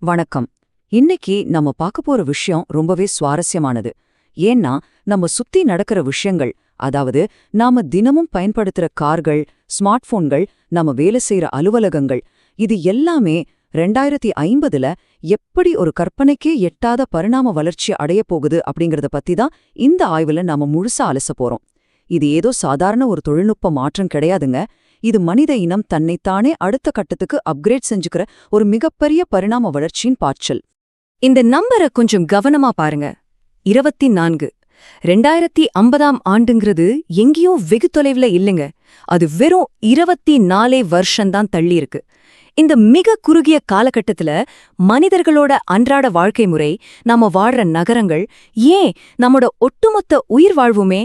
வணக்கம். இன்னைக்கு நம்ம பார்க்க போற விஷயம் ரொம்பவே சுவாரஸ்யமானது. ஏன்னா நம்ம சுத்தி நடக்கிற விஷயங்கள், அதாவது நாம தினமும் பயன்படுத்துற கார்கள், ஸ்மார்ட் போன்கள், நம்ம வேலை செய்யற அலுவலகங்கள், இது எல்லாமே 2050ல எப்படி ஒரு கற்பனைக்கே எட்டாத பரிணாம வளர்ச்சி அடைய போகுது அப்படிங்கறத பத்தி தான் இந்த ஆய்வுல நாம முழுசா அலச போறோம். இது ஏதோ சாதாரண ஒரு தொழில்நுட்ப மாற்றம் கிடையாதுங்க. இது மனித இனம் தன்னைத்தானே அடுத்த கட்டத்துக்கு அப்கிரேட் செஞ்சுக்கிற ஒரு மிகப்பெரிய பரிணாம வளர்ச்சியின் பாய்ச்சல். இந்த நம்பரை கொஞ்சம் கவனமா பாருங்க. 24. 2050ஆம் ஆண்டுங்கிறது எங்கேயும் வெகு தொலைவுல இல்லைங்க. அது வெறும் 24 வருஷம்தான் தள்ளி இருக்கு. இந்த மிக குறுகிய காலகட்டத்துல மனிதர்களோட அன்றாட வாழ்க்கை முறை, நாம வாழ்ற நகரங்கள், ஏன் நம்மோட ஒட்டுமொத்த உயிர் வாழ்வுமே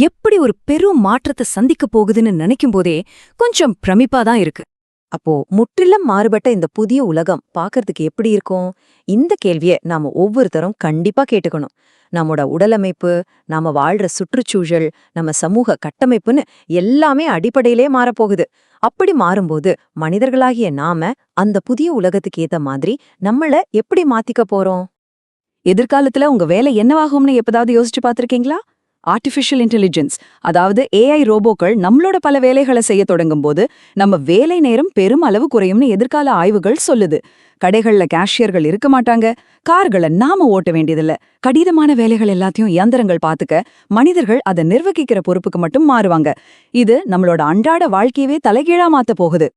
எப்படி ஒரு பெரும் மாற்றத்தை சந்திக்க போகுதுன்னு நினைக்கும் போதே கொஞ்சம் பிரமிப்பாதான் இருக்கு. அப்போ முற்றிலும் மாறுபட்ட இந்த புதிய உலகம் பார்க்கறதுக்கு எப்படி இருக்கும்? இந்த கேள்வியை நாம ஒவ்வொருத்தரும் கண்டிப்பா கேட்டுக்கணும். நம்மோட உடலமைப்பு, நாம வாழ்ற சுற்றுச்சூழல், நம்ம சமூக கட்டமைப்புன்னு எல்லாமே அடிப்படையிலே மாறப்போகுது. அப்படி மாறும்போது மனிதர்களாகிய நாம அந்த புதிய உலகத்துக்கு ஏத்த மாதிரி நம்மள எப்படி மாத்திக்க போறோம்? எதிர்காலத்துல உங்க வேலை என்னவாகும்னு எப்பதாவது யோசிச்சு பார்த்திருக்கீங்களா? ஆர்டிஃபிஷியல் இன்டெலிஜென்ஸ், அதாவது ஏஐ ரோபோக்கள் நம்மளோட பல வேலைகளை செய்ய தொடங்கும் போது நம்ம வேலை நேரம் பெரும் அளவு குறையும்னு எதிர்கால ஆய்வுகள் சொல்லுது. கடைகள்ல கேஷியர்கள் இருக்க மாட்டாங்க, கார்களை நாம ஓட்ட வேண்டியதில்ல, கடினமான வேலைகள் எல்லாத்தையும் இயந்திரங்கள் பார்த்துக்க, மனிதர்கள் அதை நிர்வகிக்கிற பொறுப்புக்கு மட்டும் மாறுவாங்க. இது நம்மளோட அன்றாட வாழ்க்கையவே தலைகீழா மாத்த போகுது.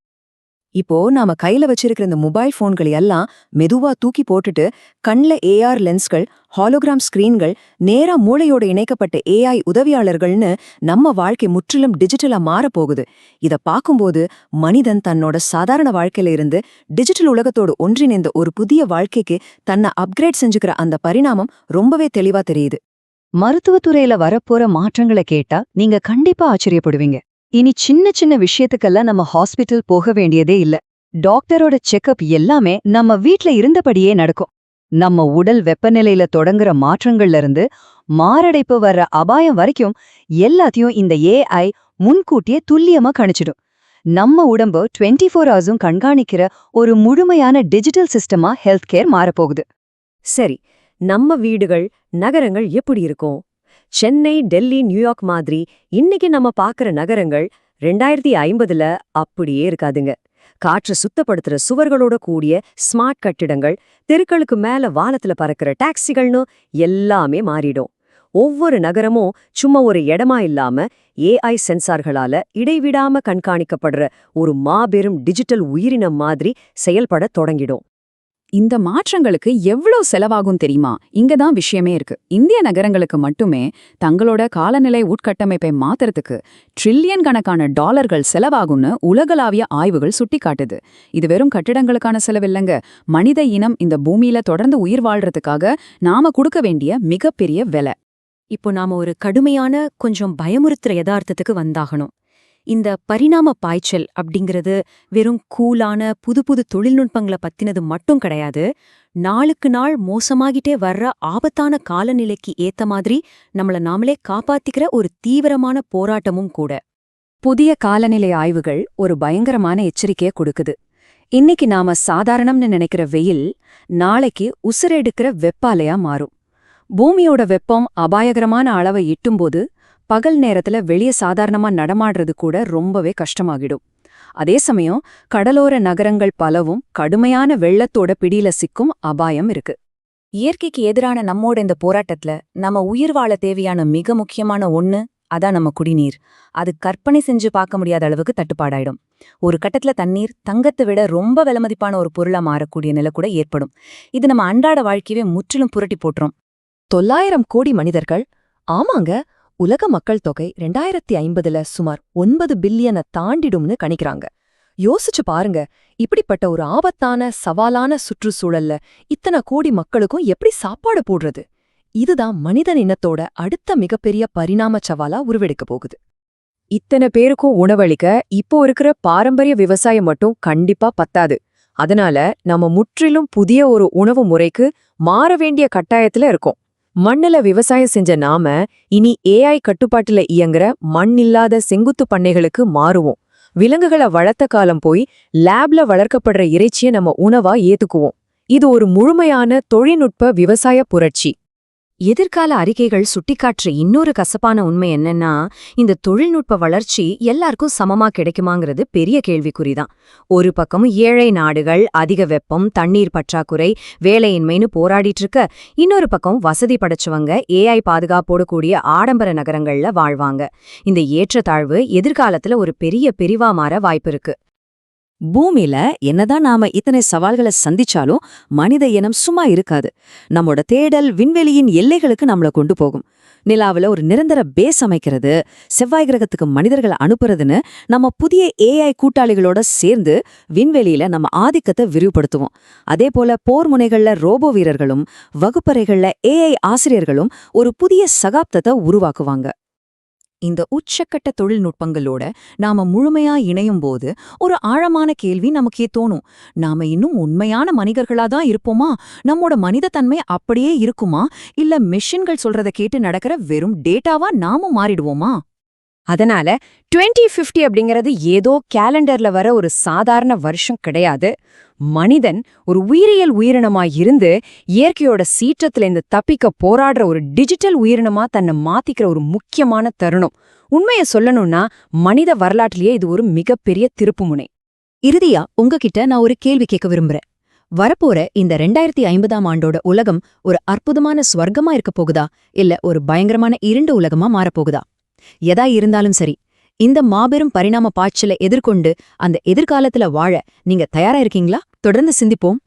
இப்போ நாம கையில வச்சிருக்கிற இந்த மொபைல் போன்கள் எல்லாம் மெதுவா தூக்கி போட்டுட்டு கண்ல ஏஆர் லென்ஸ்கள், ஹாலோகிராம் ஸ்கிரீன்கள், நேரா மூளையோட இணைக்கப்பட்ட ஏஐ உதவியாளர்கள்னு நம்ம வாழ்க்கை முற்றிலும் டிஜிட்டலா மாறப்போகுது. இத பார்க்கும்போது மனிதன் தன்னோட சாதாரண வாழ்க்கையில இருந்து டிஜிட்டல் உலகத்தோடு ஒன்றிணைந்த ஒரு புதிய வாழ்க்கைக்கு தன்னை அப்கிரேட் செஞ்சுக்கிற அந்த பரிணாமம் ரொம்பவே தெளிவா தெரியுது. மருத்துவத்துறையில வரப்போற மாற்றங்களை கேட்டா நீங்க கண்டிப்பா ஆச்சரியப்படுவீங்க. இனி சின்ன சின்ன விஷயத்துக்கெல்லாம் நம்ம ஹாஸ்பிட்டல் போக வேண்டியதே இல்ல. டாக்டரோட செக்கப் எல்லாமே நம்ம வீட்ல இருந்தபடியே நடக்கும். நம்ம உடல் வெப்பநிலையில தொடங்குற மாற்றங்கள்ல இருந்து மாரடைப்பு வர்ற அபாயம் வரைக்கும் எல்லாத்தையும் இந்த ஏஐ முன்கூட்டியே துல்லியமா கணிச்சிடும். நம்ம உடம்பு 24 ஹவர்ஸும் கண்காணிக்கிற ஒரு முழுமையான டிஜிட்டல் சிஸ்டமா ஹெல்த் கேர் மாறப்போகுது. சரி, நம்ம வீடுகள், நகரங்கள் எப்படி இருக்கும்? சென்னை, டெல்லி, நியூயார்க் மாதிரி இன்னைக்கு நம்ம பாக்குற நகரங்கள் 2050ல அப்படியே இருக்காதுங்க. காற்று சுத்தப்படுத்துற சுவர்களோட கூடிய ஸ்மார்ட் கட்டிடங்கள், தெருக்களுக்கு மேல வானத்துல பறக்கிற டாக்ஸிகள்னு எல்லாமே மாறிடும். ஒவ்வொரு நகரமும் சும்மா ஒரு இடமா இல்லாம ஏஐ சென்சார்களால இடைவிடாம கண்காணிக்கப்படுற ஒரு மாபெரும் டிஜிட்டல் உயிரினம் மாதிரி செயல்பட தொடங்கிடும். இந்த மாற்றங்களுக்கு எவ்வளவு செலவாகும் தெரியுமா? இங்கதான் விஷயமே இருக்கு. இந்திய நகரங்களுக்கு மட்டுமே தங்களோட காலநிலை உட்கட்டமைப்பை மாத்துறதுக்கு ட்ரில்லியன் கணக்கான டாலர்கள் செலவாகும்னு உலகளாவிய ஆய்வுகள் சுட்டிக்காட்டுது. இது வெறும் கட்டிடங்களுக்கான செலவில்லைங்க. மனித இனம் இந்த பூமியில தொடர்ந்து உயிர் வாழ்றதுக்காக நாம கொடுக்க வேண்டிய மிகப்பெரிய விலை. இப்போ நாம ஒரு கடுமையான, கொஞ்சம் பயமுறுத்துற யதார்த்தத்துக்கு வந்தாகணும். இந்த பரிணாம பாய்ச்சல் அப்படிங்கிறது வெறும் கூலான புது புது தொழில்நுட்பங்களை பத்தினது மட்டும் கிடையாது. நாளுக்கு நாள் மோசமாகிட்டே வர்ற ஆபத்தான காலநிலைக்கு ஏத்த மாதிரி நம்மள நாமளே காப்பாத்திக்கிற ஒரு தீவிரமான போராட்டமும் கூட. புதிய காலநிலை ஆய்வுகள் ஒரு பயங்கரமான எச்சரிக்கையை கொடுக்குது. இன்னைக்கு நாம சாதாரணம்னு நினைக்கிற வெயில் நாளைக்கு உசுரெடுக்கிற வெப்பாலையா மாறும். பூமியோட வெப்பம் அபாயகரமான அளவை எட்டும்போது பகல் நேரத்துல வெளியே சாதாரணமா நடமாடுறது கூட ரொம்பவே கஷ்டமாகிடும். அதே சமயம் கடலோர நகரங்கள் பலவும் கடுமையான வெள்ளத்தோட பிடியில சிக்கும் அபாயம் இருக்கு. இயற்கைக்கு எதிரான நம்மோட இந்த போராட்டத்துல நம்ம உயிர் வாழ தேவையான மிக முக்கியமான ஒண்ணு, அதான் நம்ம குடிநீர். அது கற்பனை செஞ்சு பார்க்க முடியாத அளவுக்கு தட்டுப்பாடாயிடும். ஒரு கட்டத்துல தண்ணீர் தங்கத்தை விட ரொம்ப விலைமதிப்பான ஒரு பொருளா மாறக்கூடிய நிலை கூட ஏற்படும். இது நம்ம அன்றாட வாழ்க்கையவே முற்றிலும் புரட்டி போட்டுரும். 900 கோடி மனிதர்கள். ஆமாங்க, உலக மக்கள் தொகை 2050ல சுமார் 9 பில்லியனை தாண்டிடும்னு கணிக்கிறாங்க. யோசிச்சு பாருங்க, இப்படிப்பட்ட ஒரு ஆபத்தான, சவாலான சுற்றுச்சூழல்ல இத்தனை கோடி மக்களுக்கும் எப்படி சாப்பாடு போடுறது? இதுதான் மனிதன் இனத்தோட அடுத்த மிகப்பெரிய பரிணாம சவாலா உருவெடுக்க போகுது. இத்தனை பேருக்கும் உணவளிக்க இப்போ இருக்கிற பாரம்பரிய விவசாயம் மட்டும் கண்டிப்பா பத்தாது. அதனால நம்ம முற்றிலும் புதிய ஒரு உணவு முறைக்கு மாற வேண்டிய கட்டாயத்துல இருக்கோம். மண்ணுல விவசாயம் செஞ்ச நாம இனி ஏஐ கட்டுப்பாட்டுல இயங்குற மண் இல்லாத செங்குத்து பண்ணைகளுக்கு மாறுவோம். விலங்குகளை வளர்த்த காலம் போய் லேப்ல வளர்க்கப்படுற இறைச்சியை நம்ம உணவா ஏத்துக்குவோம். இது ஒரு முழுமையான தொழில்நுட்ப விவசாய புரட்சி. எதிர்கால அறிக்கைகள் சுட்டிக்காட்டுற இன்னொரு கசப்பான உண்மை என்னன்னா, இந்த தொழில்நுட்ப வளர்ச்சி எல்லாருக்கும் சமமா கிடைக்குமாங்கிறது பெரிய கேள்விக்குறிதான். ஒரு பக்கம் ஏழை நாடுகள் அதிக வெப்பம், தண்ணீர் பற்றாக்குறை, வேலையின்மைன்னு போராடிட்டு இருக்க, இன்னொரு பக்கம் வசதி படைச்சவங்க ஏஐ பாதுகாப்போடு கூடிய ஆடம்பர நகரங்கள்ல வாழ்வாங்க. இந்த ஏற்றத்தாழ்வு எதிர்காலத்துல ஒரு பெரிய பிரிவா மாற வாய்ப்பிருக்கு. பூமியில என்னதான் நாம இத்தனை சவால்களை சந்திச்சாலும் மனித இனம் சும்மா இருக்காது. நம்மோட தேடல் விண்வெளியின் எல்லைகளுக்கு நம்மள கொண்டு போகும். நிலாவுல ஒரு நிரந்தர பேஸ் அமைக்கிறது, செவ்வாய் கிரகத்துக்கு மனிதர்களை அனுப்புறதுன்னு நம்ம புதிய ஏஐ கூட்டாளிகளோட சேர்ந்து விண்வெளியில நம்ம ஆதிக்கத்தை விரிவுபடுத்துவோம். அதே போல போர் முனைகள்ல ரோபோ வீரர்களும் வகுப்பறைகள்ல ஏஐ ஆசிரியர்களும் ஒரு புதிய சகாப்தத்தை உருவாக்குவாங்க. இந்த உச்சக்கட்ட தொழில்நுட்பங்களோட நாம முழுமையா இணையும் போது ஒரு ஆழமான கேள்வி நமக்கே தோணும். நாம இன்னும் உண்மையான மனிதர்களா தான் இருப்போமா? நம்மோட மனித தன்மை அப்படியே இருக்குமா? இல்ல மெஷின்கள் சொல்றத கேட்டு நடக்கிற வெறும் டேட்டாவா நாமும் மாறிடுவோமா? அதனால 2050 அப்படிங்கிறது ஏதோ கேலண்டர்ல வர ஒரு சாதாரண வருஷம் கிடையாது. மனிதன் ஒரு உயிரியல் உயிரினமா இருந்து இயற்கையோட சீற்றத்திலிருந்து தப்பிக்க போராடுற ஒரு டிஜிட்டல் உயிரினமா தன்னை மாத்திக்கிற ஒரு முக்கியமான தருணம். உண்மையை சொல்லணும்னா மனித வரலாற்றிலேயே இது ஒரு மிகப்பெரிய திருப்புமுனை. இறுதியா உங்ககிட்ட நான் ஒரு கேள்வி கேட்க விரும்புறேன். வரப்போற இந்த 2050ஆம் ஆண்டோட உலகம் ஒரு அற்புதமான ஸ்வர்க்கமா இருக்க போகுதா, இல்ல ஒரு பயங்கரமான இருண்ட உலகமா மாறப்போகுதா? எதா இருந்தாலும் சரி, இந்த மாபெரும் பரிணாம பாய்ச்சலை எதிர்கொண்டு அந்த எதிர்காலத்துல வாழ நீங்க தயாரா இருக்கீங்களா? தொடர்ந்து சிந்திப்போம்.